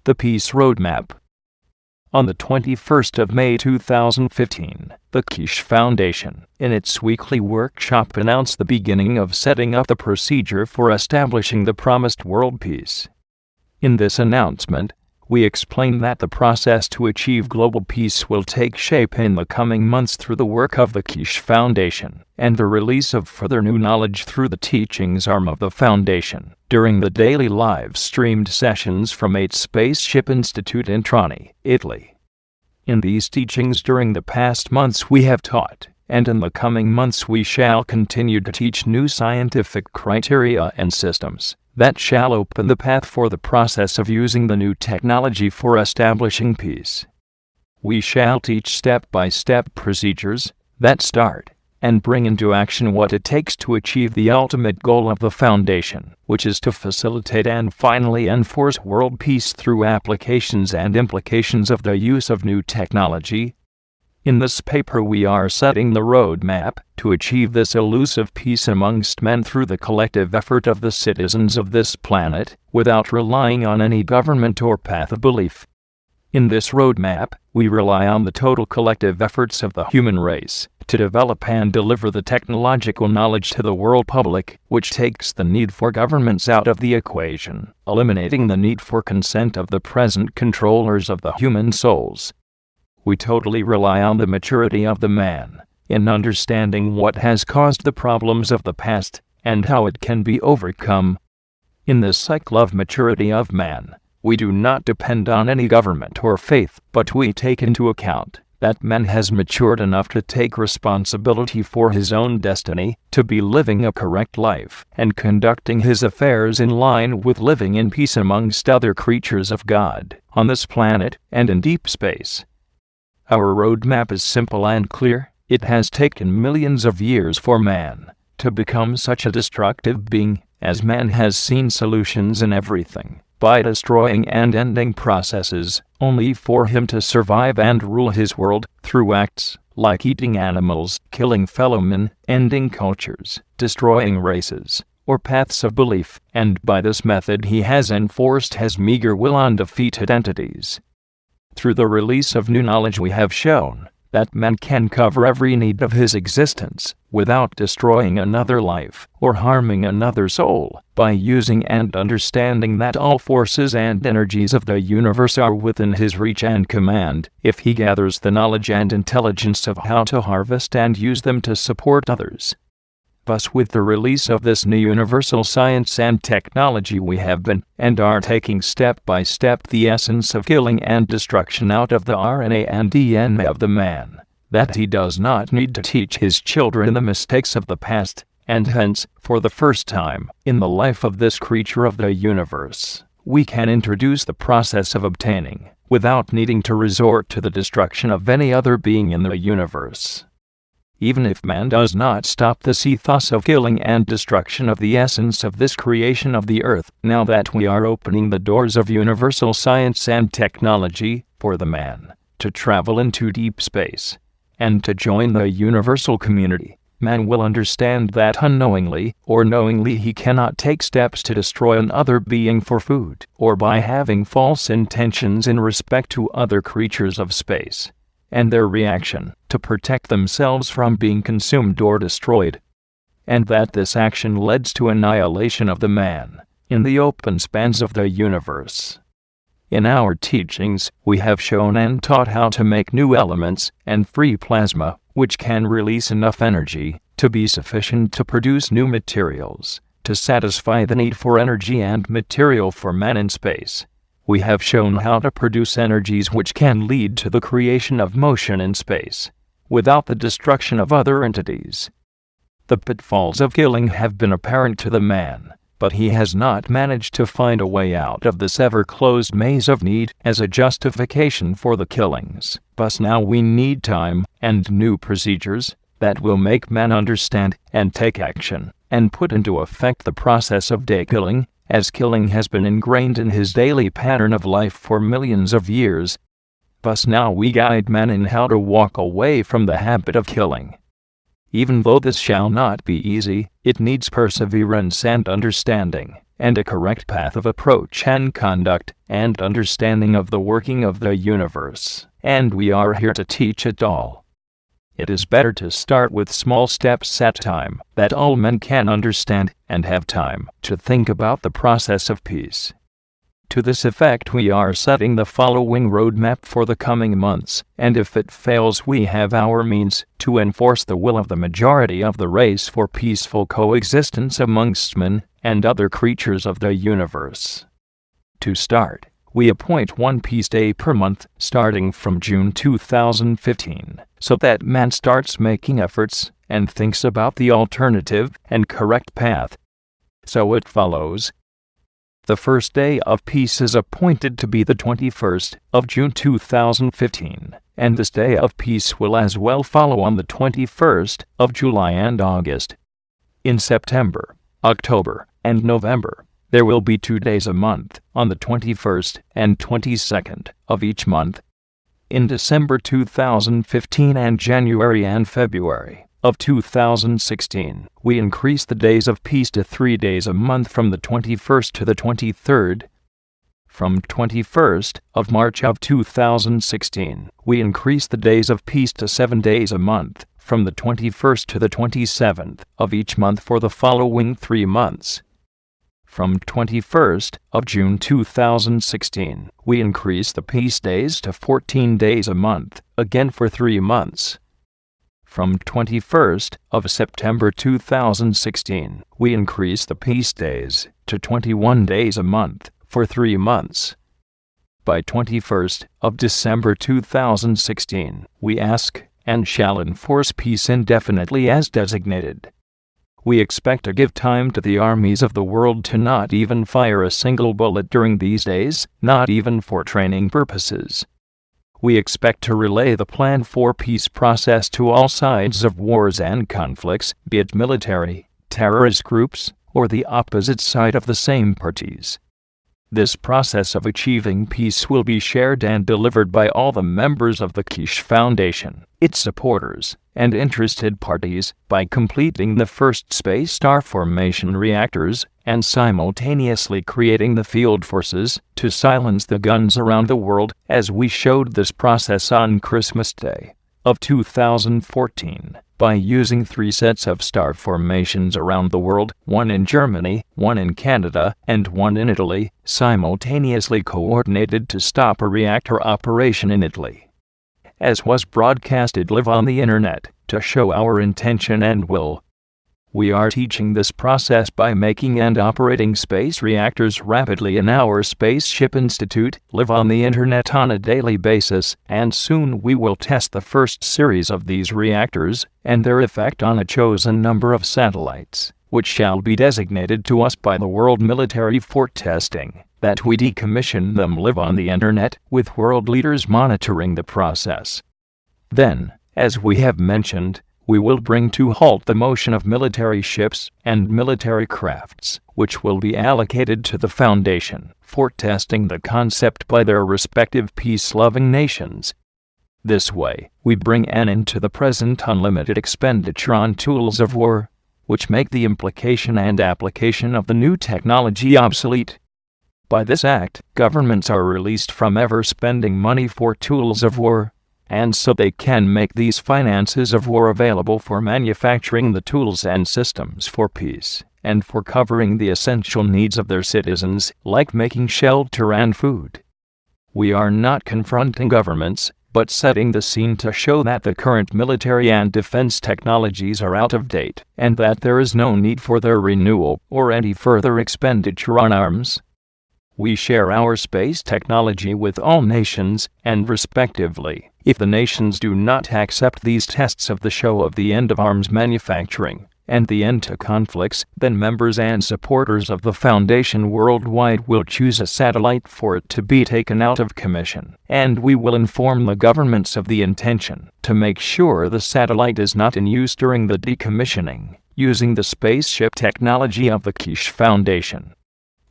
The Peace Roadmap. On the 21st of May 2015, the Quiche Foundation, in its weekly workshop, announced the beginning of setting up the procedure for establishing the promised world peace. In this announcement, we explain that the process to achieve global peace will take shape in the coming months through the work of the Quiche Foundation and the release of further new knowledge through the teachings arm of the Foundation during the daily live-streamed sessions from 8 Spaceship Institute in Trani, Italy. In these teachings during the past months we have taught, and in the coming months we shall continue to teach new scientific criteria and systems that shall open the path for the process of using the new technology for establishing peace. We shall teach step-by-step procedures that start and bring into action what it takes to achieve the ultimate goal of the Foundation, which is to facilitate and finally enforce world peace through applications and implications of the use of new technology. In this paper we are setting the roadmap to achieve this elusive peace amongst men through the collective effort of the citizens of this planet, without relying on any government or path of belief. In this roadmap, we rely on the total collective efforts of the human race to develop and deliver the technological knowledge to the world public, which takes the need for governments out of the equation, eliminating the need for consent of the present controllers of the human souls. We totally rely on the maturity of the man, in understanding what has caused the problems of the past, and how it can be overcome. In this cycle of maturity of man, we do not depend on any government or faith, but we take into account that man has matured enough to take responsibility for his own destiny, to be living a correct life, and conducting his affairs in line with living in peace amongst other creatures of God, on this planet and in deep space. Our roadmap is simple and clear. It has taken millions of years for man to become such a destructive being, as man has seen solutions in everything, by destroying and ending processes, only for him to survive and rule his world, through acts like eating animals, killing fellow men, ending cultures, destroying races, or paths of belief, and by this method he has enforced his meager will on defeated entities. Through the release of new knowledge we have shown that man can cover every need of his existence without destroying another life or harming another soul, by using and understanding that all forces and energies of the universe are within his reach and command, if he gathers the knowledge and intelligence of how to harvest and use them to support others. Thus, with the release of this new universal science and technology, we have been, and are taking step by step, the essence of killing and destruction out of the RNA and DNA of the man, that he does not need to teach his children the mistakes of the past, and hence, for the first time in the life of this creature of the universe, we can introduce the process of obtaining, without needing to resort to the destruction of any other being in the universe. Even if man does not stop this ethos of killing and destruction of the essence of this creation of the earth, now that we are opening the doors of universal science and technology for the man to travel into deep space and to join the universal community, man will understand that unknowingly or knowingly he cannot take steps to destroy another being for food, or by having false intentions in respect to other creatures of space and their reaction to protect themselves from being consumed or destroyed, and that this action leads to annihilation of the man in the open spans of the universe. In our teachings, we have shown and taught how to make new elements and free plasma, which can release enough energy to be sufficient to produce new materials, to satisfy the need for energy and material for man in space. We have shown how to produce energies which can lead to the creation of motion in space, without the destruction of other entities. The pitfalls of killing have been apparent to the man, but he has not managed to find a way out of this ever-closed maze of need as a justification for the killings. Thus now we need time and new procedures that will make man understand and take action, and put into effect the process of day-killing, as killing has been ingrained in his daily pattern of life for millions of years. Thus now we guide man in how to walk away from the habit of killing. Even though this shall not be easy, it needs perseverance and understanding, and a correct path of approach and conduct, and understanding of the working of the universe, and we are here to teach it all. It is better to start with small steps at a time, that all men can understand, and have time to think about the process of peace. To this effect we are setting the following roadmap for the coming months, and if it fails we have our means to enforce the will of the majority of the race for peaceful coexistence amongst men and other creatures of the universe. To start, we appoint one peace day per month starting from June 2015, so that man starts making efforts and thinks about the alternative and correct path. So it follows. The first day of peace is appointed to be the 21st of June 2015, and this day of peace will as well follow on the 21st of July and August. In September, October, and November, there will be 2 days a month, on the 21st and 22nd of each month. In December 2015 and January and February of 2016, we increased the days of peace to 3 days a month from the 21st to the 23rd. From 21st of March of 2016, we increased the days of peace to 7 days a month, from the 21st to the 27th of each month for the following 3 months. From 21st of June 2016, we increased the peace days to 14 days a month, again for 3 months. From 21st of September 2016, we increased the peace days to 21 days a month, for 3 months. By 21st of December 2016, we ask and shall enforce peace indefinitely as designated. We expect to give time to the armies of the world to not even fire a single bullet during these days, not even for training purposes. We expect to relay the plan for peace process to all sides of wars and conflicts, be it military, terrorist groups, or the opposite side of the same parties. This process of achieving peace will be shared and delivered by all the members of the Kish Foundation, its supporters, and interested parties by completing the first space star formation reactors and simultaneously creating the field forces to silence the guns around the world, as we showed this process on Christmas Day of 2014. By using 3 sets of star formations around the world, 1 in Germany, 1 in Canada, and 1 in Italy, simultaneously coordinated to stop a reactor operation in Italy. As was broadcasted live on the internet, to show our intention and will. We are teaching this process by making and operating space reactors rapidly in our Spaceship Institute, live on the internet on a daily basis, and soon we will test the first series of these reactors and their effect on a chosen number of satellites, which shall be designated to us by the world military for testing, that we decommission them live on the internet, with world leaders monitoring the process. Then, as we have mentioned, we will bring to halt the motion of military ships and military crafts, which will be allocated to the Foundation for testing the concept by their respective peace-loving nations. This way, we bring an end to the present unlimited expenditure on tools of war, which make the implication and application of the new technology obsolete. By this act, governments are released from ever spending money for tools of war, and so they can make these finances of war available for manufacturing the tools and systems for peace, and for covering the essential needs of their citizens, like making shelter and food. We are not confronting governments, but setting the scene to show that the current military and defense technologies are out of date, and that there is no need for their renewal or any further expenditure on arms. We share our space technology with all nations, and respectively, if the nations do not accept these tests of the show of the end of arms manufacturing, and the end to conflicts, then members and supporters of the Foundation worldwide will choose a satellite for it to be taken out of commission, and we will inform the governments of the intention to make sure the satellite is not in use during the decommissioning, using the spaceship technology of the Kish Foundation.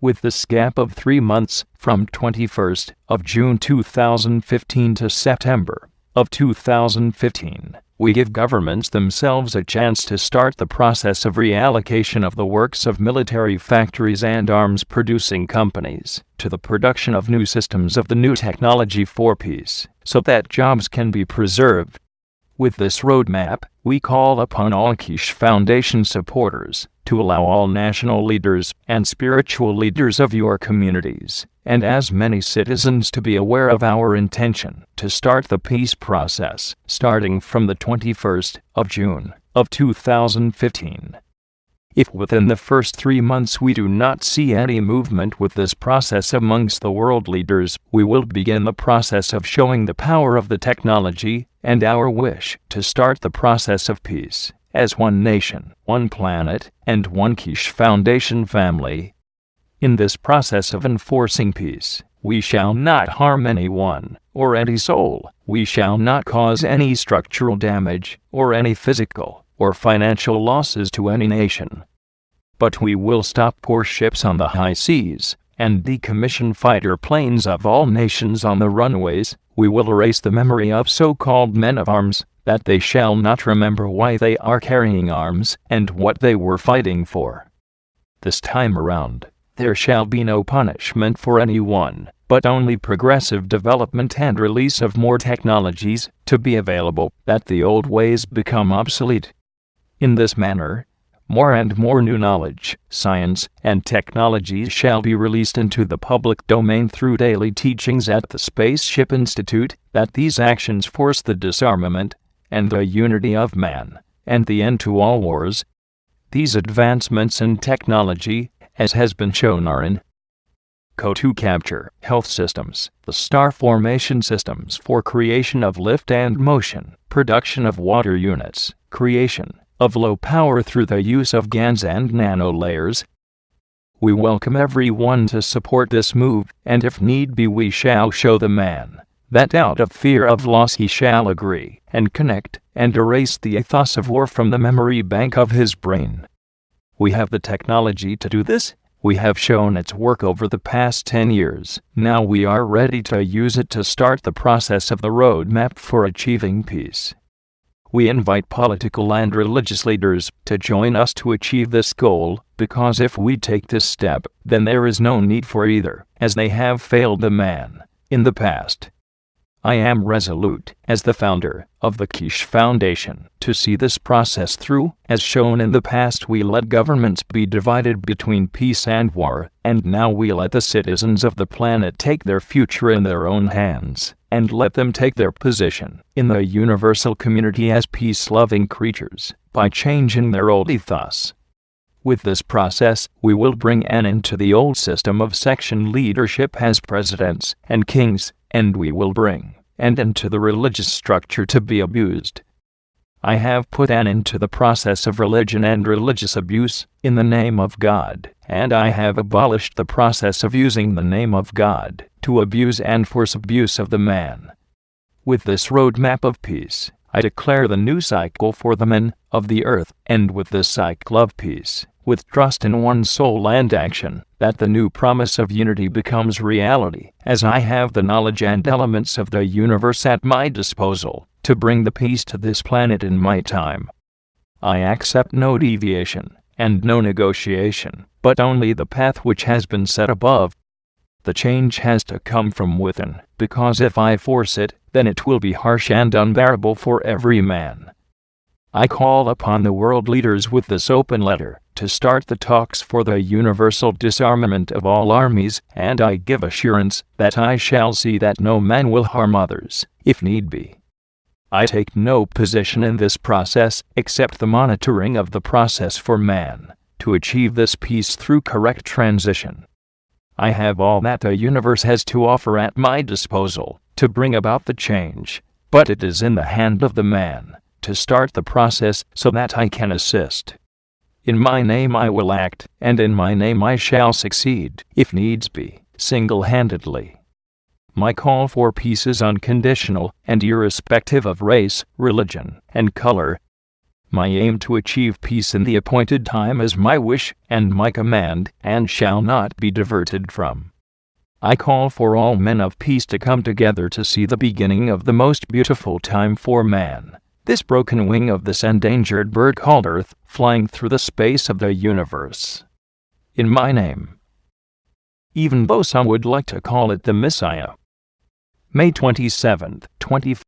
With this gap of 3 months, from 21st of June 2015 to September of 2015, we give governments themselves a chance to start the process of reallocation of the works of military factories and arms-producing companies to the production of new systems of the new technology for peace, so that jobs can be preserved. With this roadmap, we call upon all Quiche Foundation supporters to allow all national leaders and spiritual leaders of your communities, and as many citizens to be aware of our intention to start the peace process, starting from the 21st of June of 2015. If within the first 3 months we do not see any movement with this process amongst the world leaders, we will begin the process of showing the power of the technology and our wish to start the process of peace as one nation, one planet, and one Quiche Foundation family. In this process of enforcing peace, we shall not harm anyone or any soul. We shall not cause any structural damage or any physical or financial losses to any nation. But we will stop poor ships on the high seas and decommission fighter planes of all nations on the runways. We will erase the memory of so-called men of arms, that they shall not remember why they are carrying arms and what they were fighting for. This time around, there shall be no punishment for anyone, but only progressive development and release of more technologies to be available, that the old ways become obsolete. In this manner, more and more new knowledge, science, and technologies shall be released into the public domain through daily teachings at the Spaceship Institute, that these actions force the disarmament and the unity of man, and the end to all wars. These advancements in technology, as has been shown, are in CO2 capture, health systems, the star formation systems for creation of lift and motion, production of water units, creation of low power through the use of GaNs and nano layers. We welcome everyone to support this move, and if need be we shall show the man that out of fear of loss he shall agree and connect and erase the ethos of war from the memory bank of his brain. We have the technology to do this. We have shown its work over the past 10 years. Now we are ready to use it to start the process of the roadmap for achieving peace. We invite political and religious leaders to join us to achieve this goal, because if we take this step, then there is no need for either, as they have failed the man in the past. I am resolute, as the founder of the Quiche Foundation, to see this process through. As shown in the past, we let governments be divided between peace and war, and now we let the citizens of the planet take their future in their own hands, and let them take their position in the universal community as peace-loving creatures, by changing their old ethos. With this process, we will bring an end to the old system of section leadership as presidents and kings, and we will bring an end to the religious structure to be abused. I have put an end to the process of religion and religious abuse in the name of God, and I have abolished the process of using the name of God to abuse and force abuse of the man. With this roadmap of peace, I declare the new cycle for the men of the earth, and with this cycle of peace, with trust in one soul and action, that the new promise of unity becomes reality, as I have the knowledge and elements of the universe at my disposal to bring the peace to this planet in my time. I accept no deviation and no negotiation, but only the path which has been set above. The change has to come from within, because if I force it, then it will be harsh and unbearable for every man. I call upon the world leaders with this open letter to start the talks for the universal disarmament of all armies, and I give assurance that I shall see that no man will harm others, if need be. I take no position in this process except the monitoring of the process for man, to achieve this peace through correct transition. I have all that the universe has to offer at my disposal to bring about the change, but it is in the hand of the man to start the process so that I can assist. In my name I will act, and in my name I shall succeed, if needs be, single-handedly. My call for peace is unconditional and irrespective of race, religion, and color. My aim to achieve peace in the appointed time is my wish and my command, and shall not be diverted from. I call for all men of peace to come together to see the beginning of the most beautiful time for man, this broken wing of this endangered bird called Earth, flying through the space of the universe. In my name. Even though some would like to call it the Messiah. May 27, 20